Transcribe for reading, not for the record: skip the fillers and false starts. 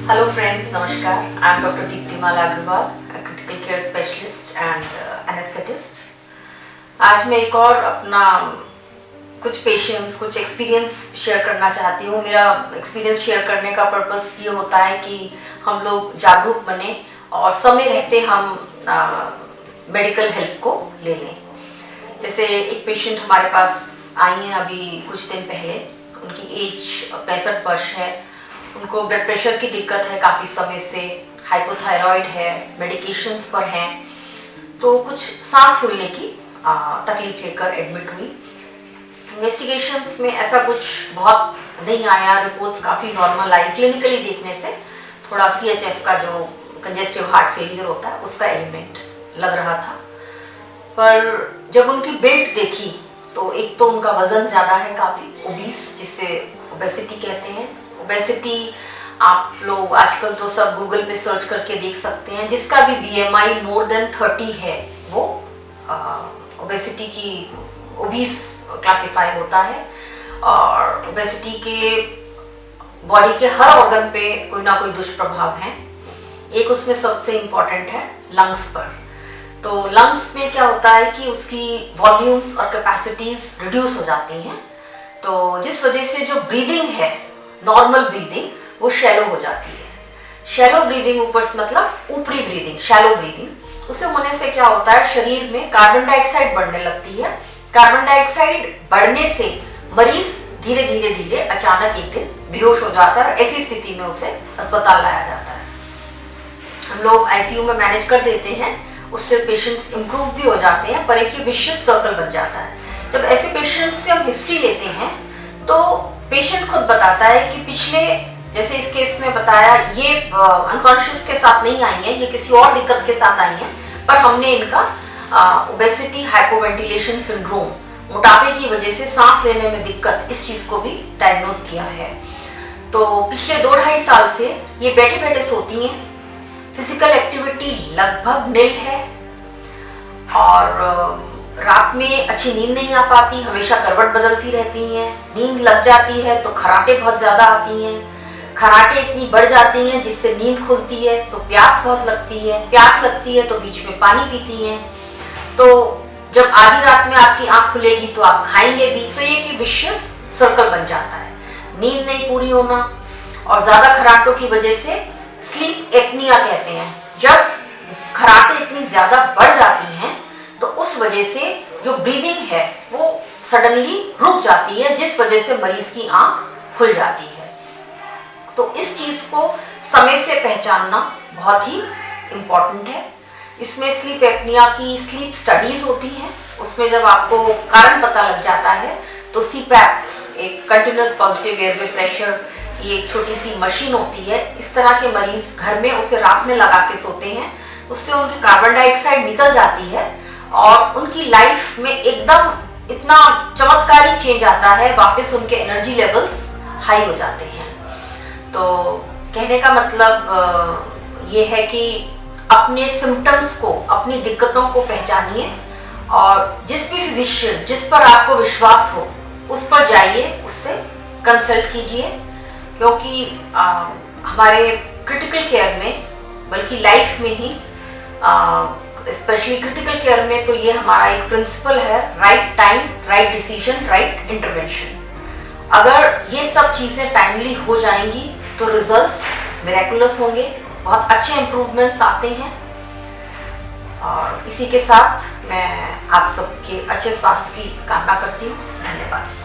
Hello friends, Namaskar. I am Dr. Deeptimal Agrawal, a critical care specialist and anesthetist. आज मैं एक और अपना कुछ पेशेंट्स, कुछ एक्सपीरियंस शेयर करना चाहती हूँ। मेरा एक्सपीरियंस शेयर करने का पर्पस ये होता है कि हम लोग जागरूक बने और समय रहते हम मेडिकल हेल्प को ले लें। जैसे एक पेशेंट हमारे पास आई हैं अभी कुछ दिन पहले, उनकी एज 65 वर्ष है, उनको ब्लड प्रेशर की दिक्कत है काफ़ी समय से, हाइपोथायरॉइड है, मेडिकेशंस पर हैं, तो कुछ सांस फूलने की तकलीफ लेकर एडमिट हुई। इन्वेस्टिगेशंस में ऐसा कुछ बहुत नहीं आया, रिपोर्ट्स काफ़ी नॉर्मल आई। क्लिनिकली देखने से थोड़ा CHF का जो कंजेस्टिव हार्ट फेलियर होता है उसका एलिमेंट लग रहा था, पर जब उनकी बिल्ड देखी तो एक तो उनका वजन ज़्यादा है, काफ़ी ओबीस, जिससे ओबेसिटी कहते हैं। ओबेसिटी आप लोग आजकल तो सब गूगल पे सर्च करके देख सकते हैं, जिसका भी BMI मोर देन 30 है वो ओबेसिटी की ओबीस क्लासिफाई होता है। और ओबेसिटी के बॉडी के हर ऑर्गन पे कोई ना कोई दुष्प्रभाव है। एक उसमें सबसे इम्पॉर्टेंट है लंग्स पर। तो लंग्स में क्या होता है कि उसकी वॉल्यूम्स और कैपेसिटीज रिड्यूस हो जाती हैं, तो जिस वजह से जो ब्रीदिंग है, नॉर्मल ब्रीदिंग, वो शैलो हो जाती है। शैलो ब्रीदिंग ऊपर से मतलब ऊपरी ब्रीदिंग, शैलो ब्रीदिंग, उसे होने से क्या होता है, शरीर में कार्बन डाइऑक्साइड बढ़ने लगती है। कार्बन डाइऑक्साइड बढ़ने से मरीज धीरे धीरे धीरे अचानक एक दिन बेहोश हो जाता है। ऐसी स्थिति में उसे अस्पताल लाया जाता है। हम लोग ICU में मैनेज कर देते हैं, उससे पेशेंट्स इम्प्रूव भी हो जाते हैं, पर एक विशियस सर्कल बन जाता है। जब ऐसे पेशेंट्स से हम हिस्ट्री लेते हैं तो पेशेंट खुद बताता है कि पिछले, जैसे इस केस में बताया, ये अनकॉन्शियस के साथ नहीं आई है, ये किसी और दिक्कत के साथ आई हैं, पर हमने इनका ओबेसिटी हाइपोवेंटिलेशन सिंड्रोम, मोटापे की वजह से सांस लेने में दिक्कत, इस चीज़ को भी डायग्नोज किया है। तो पिछले 2-2.5 साल से ये बैठे बैठे सोती हैं, फिजिकल एक्टिविटी लगभग निल है, और रात में अच्छी नींद नहीं आ पाती, हमेशा करवट बदलती रहती हैं। नींद लग जाती है तो खराटे बहुत ज़्यादा आती हैं, खराटे इतनी बढ़ जाती हैं जिससे नींद खुलती है तो प्यास बहुत लगती है, प्यास लगती है तो बीच में पानी पीती हैं। तो जब आधी रात में आपकी आँख खुलेगी तो आप खाएंगे भी, तो ये एक विशियस सर्कल बन जाता है। नींद नहीं पूरी होना और ज़्यादा खराटों की वजह से स्लीप एपनिया कहते हैं। जब खराटे इतनी ज़्यादा बढ़ जाती हैं तो उस वजह से जो ब्रीदिंग है वो सडनली रुक जाती है, जिस वजह से मरीज की आंख खुल जाती है। तो इस चीज़ को समय से पहचानना बहुत ही इम्पॉर्टेंट है। इसमें स्लीप एपनिया की स्लीप स्टडीज़ होती हैं, उसमें जब आपको कारण पता लग जाता है तो CPAP, एक कंटिन्यूस पॉजिटिव एयरवे प्रेशर, ये एक छोटी सी मशीन होती है। इस तरह के मरीज घर में उसे रात में लगा के सोते हैं, उससे उनकी कार्बन डाइऑक्साइड निकल जाती है और उनकी लाइफ में एकदम इतना चमत्कारी चेंज आता है, वापस उनके एनर्जी लेवल्स हाई हो जाते हैं। तो कहने का मतलब ये है कि अपने सिम्टम्स को, अपनी दिक्कतों को पहचानिए और जिस भी फिजिशियन, जिस पर आपको विश्वास हो, उस पर जाइए, उससे कंसल्ट कीजिए, क्योंकि हमारे क्रिटिकल केयर में, बल्कि लाइफ में ही, स्पेशली क्रिटिकल केयर में, तो ये हमारा एक प्रिंसिपल है, right time, right decision, right intervention. अगर ये सब चीज़ें टाइमली हो जाएंगी तो रिजल्ट्स मिरेकुलस होंगे, बहुत अच्छे इम्प्रूवमेंट्स आते हैं। और इसी के साथ मैं आप सबके अच्छे स्वास्थ्य की कामना करती हूँ। धन्यवाद।